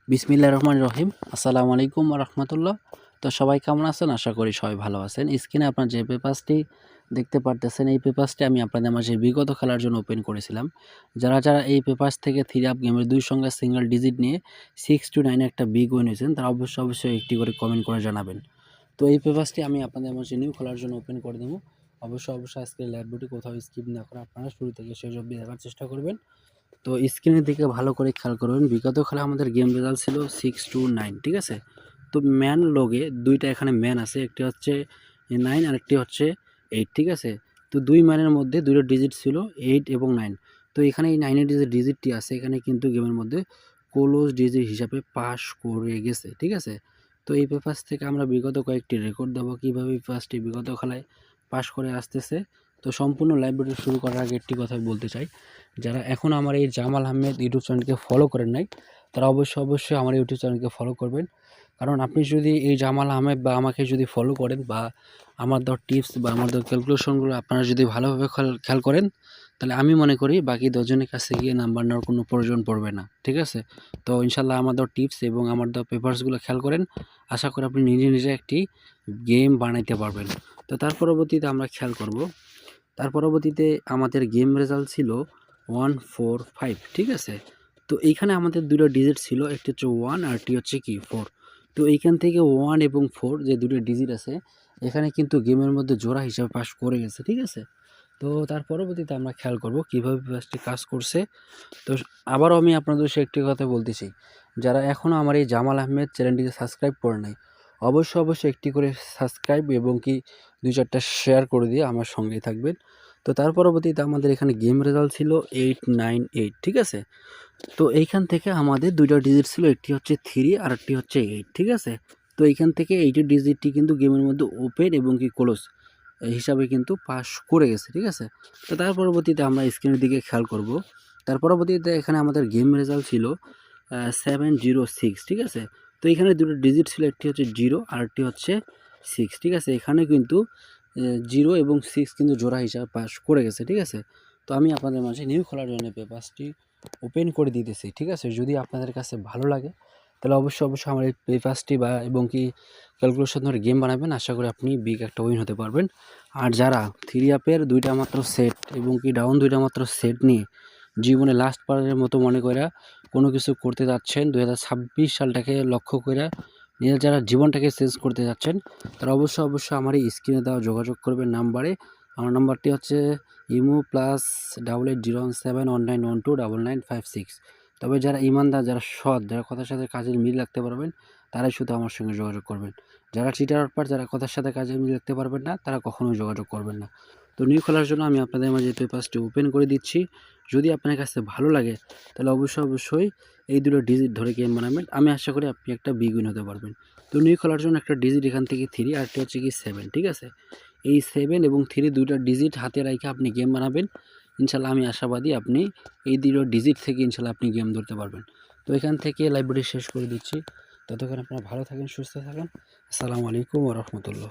বিসমিল্লাহির রহমানির রহিম। আসসালামু আলাইকুম ওয়া রাহমাতুল্লাহ। তো সবাই কেমন আছেন? আশা করি সবাই ভালো আছেন। স্ক্রিনে আপনারা যে পেপারসটি দেখতে পারতেছেন, এই পেপারসটি আমি আপনাদের মাঝে বিগত খেলার জন্য ওপেন করেছিলাম। যারা এই পেপারস থেকে 3 আপ গেমের 2 সংখ্যার সিঙ্গেল ডিজিট নিয়ে 6 to 9 একটা বিগ উইন হয়েছেন, তারা অবশ্যই একটি করে কমেন্ট করে জানাবেন। তো এই পেপারসটি আমি আপনাদের মাঝে নিউ খেলার জন্য ওপেন করে দেবো। অবশ্যই আজকের লাইভ ভিডিও কোথাও স্কিপ না করে আপনারা শুরু থেকে শেষ অবধি দেখার চেষ্টা করবেন। তো স্ক্রিনের দিকে ভালো করে খেয়াল করবেন। বিগত খেলা আমাদের গেম রেজাল্ট ছিল 6 to 9, ঠিক আছে? তো ম্যান লগে দুইটা এখানে ম্যান আছে, একটি হচ্ছে 9 আর একটি হচ্ছে 8, ঠিক আছে? তো দুই ম্যানের মধ্যে দুটো ডিজিট ছিল 8 এবং 9। তো এখানে এই 9 এর যে ডিজিটটি আছে এখানে কিন্তু গেমের মধ্যে ক্লোজ ডিজিট হিসাবে পাস করে গেছে, ঠিক আছে? তো এই পেপারস থেকে আমরা বিগত কয়েকটি রেকর্ড দেবো কীভাবে এই পেপারসটি বিগত খেলায় পাস করে আসতেছে। তো সম্পূর্ণ লাইভ ভিডিও শুরু করার আগে একটি কথা বলতে চাই, যারা এখন আমার এই জামাল আহমেদ ইউটিউব চ্যানেলকে ফলো করেন নাই, তারা অবশ্যই আমার ইউটিউব চ্যানেলকে ফলো করবেন। কারণ আপনি যদি এই জামাল আহমেদ বা আমাকে যদি ফলো করেন বা আমার দেওয়া টিপস বা আমার দেওয়া ক্যালকুলেশনগুলো আপনারা যদি ভালোভাবে খেয়াল করেন, তাহলে আমি মনে করি বাকি 10 জনের কাছে গিয়ে নাম্বার নেওয়ার কোনো প্রয়োজন পড়বে না, ঠিক আছে? তো ইনশাল্লাহ আমার দেওয়া টিপস এবং আমার দেওয়া পেপারসগুলো খেয়াল করেন, আশা করি আপনি নিজে একটি গেম বানাইতে পারবেন। তো তার পরবর্তীতে আমরা খেয়াল করব, তার পরবর্তীতে আমাদের গেম রেজাল্ট ছিল 1 4 5, ঠিক আছে? তো এইখানে আমাদের দুটো ডিজিট ছিল, একটি হচ্ছে 1 আর একটি হচ্ছে কি 4। তো এইখান থেকে 1 এবং 4 যে দুটো ডিজিট আছে এখানে কিন্তু গেমের মধ্যে জোড়া হিসাবে পাস করে গেছে, ঠিক আছে? তো তার পরবর্তীতে আমরা খেয়াল করব কীভাবে পেপারসটি কাজ করছে। তো আবারও আমি আপনাদের সাথে একটি কথা বলতেছি, যারা এখনও আমার এই জামাল আহমেদ চ্যানেলটিকে সাবস্ক্রাইব করে নাই, অবশ্যই একটি করে সাবস্ক্রাইব এবং কি 2-4টা শেয়ার করে দিয়ে আমার সঙ্গেই থাকবেন। তো তার পরবর্তীতে আমাদের এখানে গেম রেজাল্ট ছিল 8 9 8, ঠিক আছে? তো এইখান থেকে আমাদের দুইটা ডিজিট ছিল, একটি হচ্ছে 3 আর একটি হচ্ছে 8, ঠিক আছে? তো এইখান থেকে 8 এর ডিজিটটি কিন্তু গেমের মধ্যে ওপেন এবং কি ক্লোজ হিসাবে কিন্তু পাস করে গেছে, ঠিক আছে? তো তার পরবর্তীতে আমরা স্ক্রিনের দিকে খেয়াল করব। তার পরবর্তীতে এখানে আমাদের গেম রেজাল্ট ছিল 7 0 6, ঠিক আছে? তো এখানে দুটো ডিজিট ছিল, একটি হচ্ছে 0 আর একটি হচ্ছে 6, ঠিক আছে? এখানে কিন্তু 0 এবং 6 কিন্তু জোড়া হিসাবে পাস করে গেছে, ঠিক আছে? তো আমি আপনাদের মাঝে নিউ খেলার জন্য পেপারসটি ওপেন করে দিতেছি, ঠিক আছে? যদি আপনাদের কাছে ভালো লাগে তাহলে অবশ্যই আমার এই পেপারসটি বা এবং কি ক্যালকুলেশন ধরে গেম বানাবেন, আশা করি আপনি বিগ একটা উইন হতে পারবেন। আর যারা 3 আপের 2টা মাত্র সেট এবং কি ডাউন 2টা মাত্র সেট নিয়ে জীবনে লাস্ট পারের মতো মনে করে কোনো কিছু করতে যাচ্ছেন, 2026 সালটাকে লক্ষ্য করে নিজের যারা জীবনটাকে চেঞ্জ করতে যাচ্ছেন, তারা অবশ্যই আমার এই স্ক্রিনে দেওয়া যোগাযোগ করবেন নাম্বারে। আমার নাম্বারটি হচ্ছে ইমো +880719129956। তবে যারা ইমানদার, যারা সৎ, যারা কথার সাথে কাজের মিল রাখতে পারবেন, তারাই শুধু আমার সঙ্গে যোগাযোগ করবেন। যারা চিটার বাটপার, যারা কথার সাথে কাজের মিল রাখতে পারবেন না, তারা কখনোই যোগাযোগ করবেন না। তো নিউ খেলার জন্য আমি আপনাদের মাঝে পেপারসটি ওপেন করে দিচ্ছি। যদি আপনার কাছে ভালো লাগে তাহলে অবশ্যই এই দুটো ডিজিট ধরে গেম বানাবেন। আমি আশা করি আপনি একটা বিগ উইন হতে পারবেন। তো নিউ খেলার জন্য একটা ডিজিট এখান থেকে 3 আর একটা হচ্ছে কি 7, ঠিক আছে? এই 7 এবং 3 দুইটা ডিজিট হাতে রেখে আপনি গেম বানাবেন। ইনশাল্লাহ আমি আশাবাদী আপনি এই দুটো ডিজিট থেকে ইনশাল্লাহ আপনি গেম ধরতে পারবেন। তো এখান থেকে লাইব্রেরি শেষ করে দিচ্ছি। ততক্ষণ আপনারা ভালো থাকেন, সুস্থ থাকেন। আসসালামু আলাইকুম ওয়া রাহমাতুল্লাহ।